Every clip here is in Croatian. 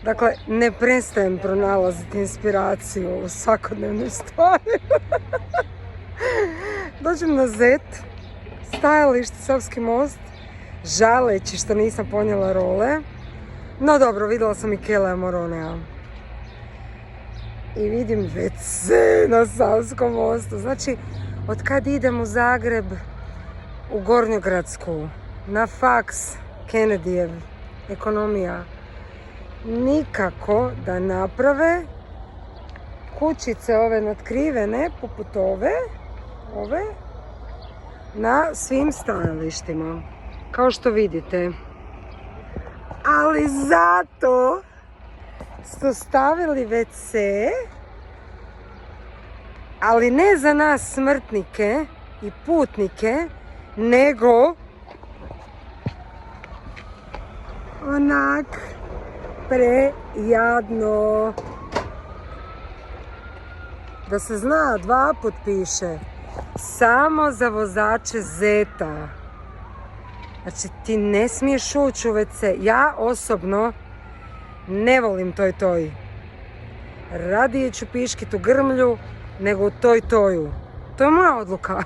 Dakle, ne prestajem pronalaziti inspiraciju u svakodnevnoj stvari. Dođem na Zet, stajalište Savski most, žaleći što nisam ponijela role. No dobro, vidjela sam i Kelea Moronea. I vidim WC na Savskom mostu. Znači, od kad idem u Zagreb, u Gornjogradsku, na faks Kennedyjev, ekonomija, nikako da naprave kućice ove natkrivene, poput ove, na svim stajalištima, kao što vidite. Ali zato su stavili WC, ali ne za nas smrtnike i putnike, nego onak prejadno. Da se zna, 2 put piše, samo za vozače Zeta. Znači, ti ne smiješ ući u WC. Ja osobno ne volim toj. Radije ću piškit u grmlju nego u toju. To je moja odluka.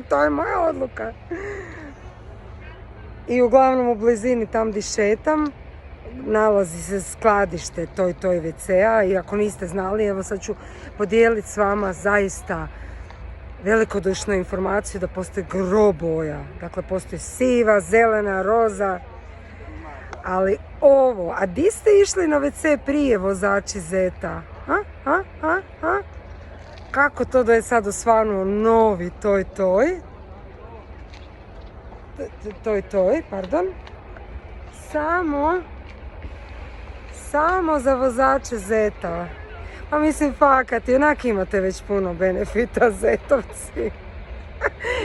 To je moja odluka. I uglavnom u blizini tam gdje šetam nalazi se skladište toj WC-a i ako niste znali, evo sad ću podijeliti s vama zaista velikodušnu informaciju da postoji gro boja. Dakle, postoji siva, zelena, roza, ali ovo, a di ste išli na WC prije, vozači Zeta? Kako to da je sad osvanuo novi toj, pardon, samo za vozače Zeta. Pa mislim, fakat, i onak imate već puno benefita, Zetovci.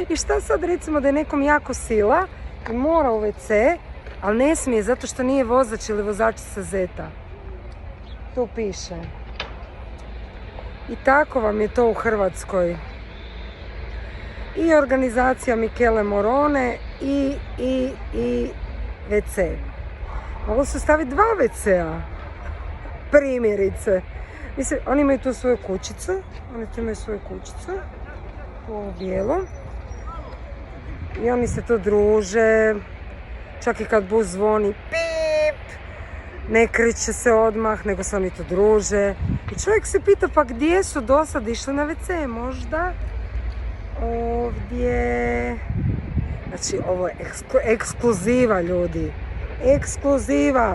I šta sad, recimo, da je nekom jako sila i mora u WC, ali ne smije zato što nije vozač ili vozačica Zeta. Tu piše. I tako vam je to u Hrvatskoj. I organizacija Michele Morone i WC. Mogu su staviti 2 WC-a. Primjerice. Mislim, oni imaju tu svoju kućicu. Ovo bijelo. I oni se tu druže. Čak i kad bus zvoni, pip, ne kriče se odmah, nego se oni tu druže. I čovjek se pita, pa gdje su do sad išli na WC? Možda ovdje. Znači, ovo je ekskluziva, ljudi. Ekskluziva.